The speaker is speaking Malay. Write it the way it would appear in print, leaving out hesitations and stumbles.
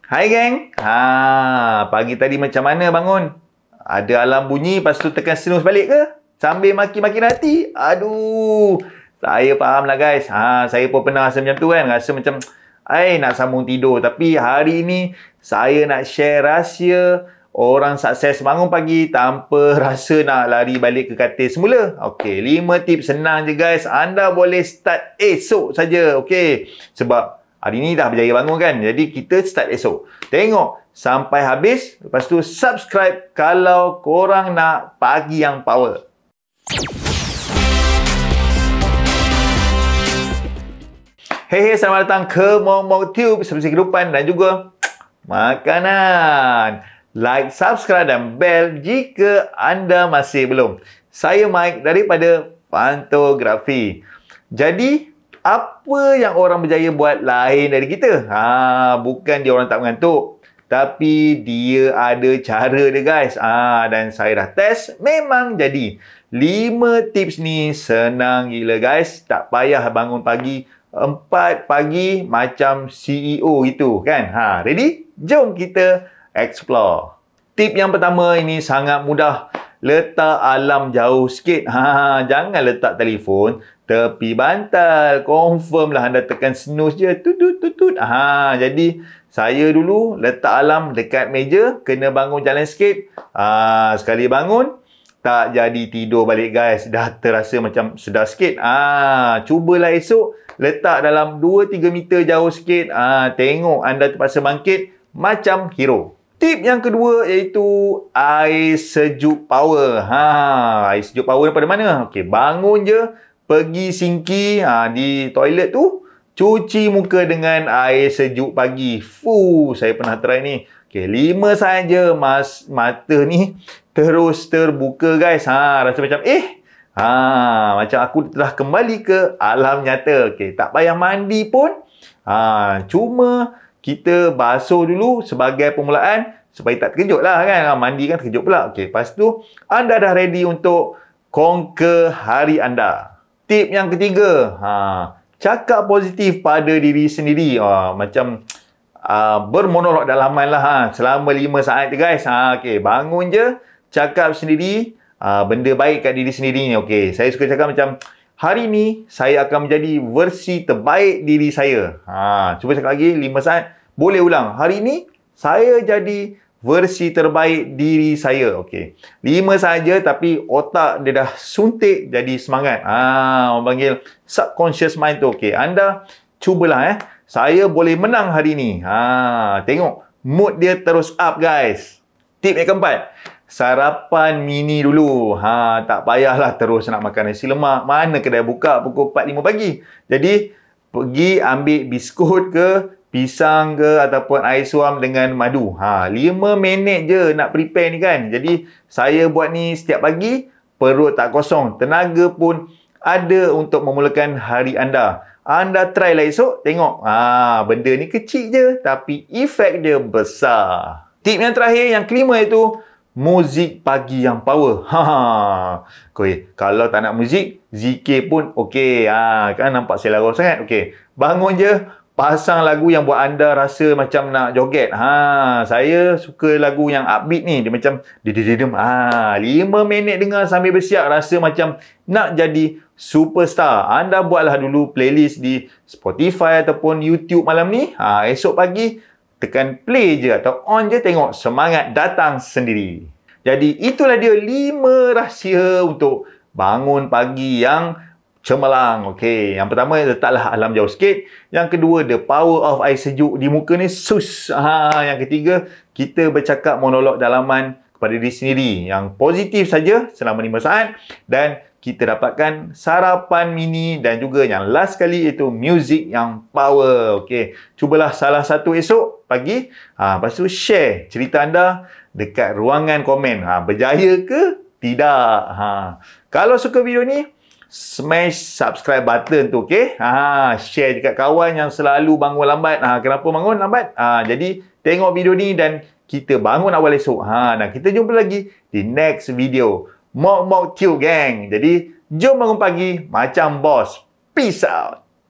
Hai geng. Pagi tadi macam mana bangun? Ada alarm bunyi lepas tu tekan snooze balik ke? Sambil maki-maki hati? Aduh. Saya faham lah guys. Saya pun pernah rasa macam tu kan. Rasa macam nak sambung tidur. Tapi hari ni saya nak share rahsia orang sukses bangun pagi tanpa rasa nak lari balik ke katil semula. Okey, 5 tips senang je guys. Anda boleh start esok saja. Okey. Sebab hari ni dah berjaya bangun kan. Jadi kita start esok. Tengok sampai habis. Lepas tu subscribe kalau korang nak pagi yang power. Hey, selamat datang ke Mok Tube. Seperti kehidupan dan juga makanan. Like, subscribe dan bell jika anda masih belum. Saya Mike daripada Fantografi. Jadi, apa yang orang berjaya buat lain dari kita? Bukan dia orang tak mengantuk. Tapi dia ada cara dia guys. Dan saya dah test, memang jadi. 5 tips ni senang gila guys. Tak payah bangun pagi 4 pagi macam CEO itu kan. Ready? Jom kita explore. Tip yang pertama ini sangat mudah. Letak alarm jauh sikit. Jangan letak telefon tepi bantal. Confirm lah anda tekan snooze je. Tutut. Jadi saya dulu letak alarm dekat meja. Kena bangun jalan sikit. Sekali bangun tak jadi tidur balik guys. Dah terasa macam sedar sikit. Cubalah esok letak dalam 2-3 meter jauh sikit. Tengok anda terpaksa bangkit macam hero. Tip yang kedua iaitu air sejuk power. Air sejuk power daripada mana? Okey, bangun je, pergi sinki di toilet tu, cuci muka dengan air sejuk pagi. Saya pernah try ni. Okey, 5 saja mata ni terus terbuka guys. Rasa macam macam aku telah kembali ke alam nyata. Okey, tak payah mandi pun. Cuma kita basuh dulu sebagai permulaan supaya tak terkejut lah kan. Mandi kan terkejut pula. Okey, lepas tu anda dah ready untuk conquer hari anda. Tip yang ketiga, cakap positif pada diri sendiri. Macam bermonolog dalaman lah. Selama 5 saat je guys. Okey, bangun je, cakap sendiri benda baik kat diri sendiri ni. Okey, saya suka cakap macam, hari ni saya akan menjadi versi terbaik diri saya. Cuba cakap lagi 5 saat. Boleh ulang. Hari ni saya jadi versi terbaik diri saya. Okey. 5 saja tapi otak dia dah suntik jadi semangat. Orang panggil subconscious mind tu. Okey, anda cubalah Saya boleh menang hari ni. Tengok mood dia terus up guys. Tip yang keempat. Sarapan mini dulu. Tak payahlah terus nak makan nasi lemak. Mana kedai buka pukul 4-5 pagi. Jadi, pergi ambil biskut ke, pisang ke, ataupun air suam dengan madu. 5 minit je nak prepare ni kan. Jadi, saya buat ni setiap pagi, perut tak kosong. Tenaga pun ada untuk memulakan hari anda. Anda try lah esok, tengok. Benda ni kecil je, tapi efek dia besar. Tip yang terakhir, yang kelima itu, muzik pagi yang power. Kalau tak nak muzik, zikir pun okey. Kan nampak saya larau sangat. Okey, bangun je, pasang lagu yang buat anda rasa macam nak joget. Saya suka lagu yang upbeat ni. Dia macam dededem. 5 minit dengar sambil bersiap, rasa macam nak jadi superstar. Anda buatlah dulu playlist di Spotify ataupun YouTube malam ni. Esok pagi tekan play je atau on je, tengok semangat datang sendiri. Jadi itulah dia 5 rahsia untuk bangun pagi yang cemerlang. Okey, yang pertama letaklah alarm jauh sikit. Yang kedua, the power of air sejuk di muka ni sus. Yang ketiga, kita bercakap monolog dalaman kepada diri sendiri yang positif saja selama 5 saat, dan kita dapatkan sarapan mini, dan juga yang last kali iaitu music yang power. Okey, cubalah salah satu esok pagi. Lepas tu share cerita anda dekat ruangan komen. Berjaya ke tidak? Kalau suka video ni, smash subscribe button tu. Okey, share dekat kawan yang selalu bangun lambat. Kenapa bangun lambat? Jadi tengok video ni dan kita bangun awal esok. Dan kita jumpa lagi di next video. Mok Tube gang. Jadi jom bangun pagi macam bos. Peace out.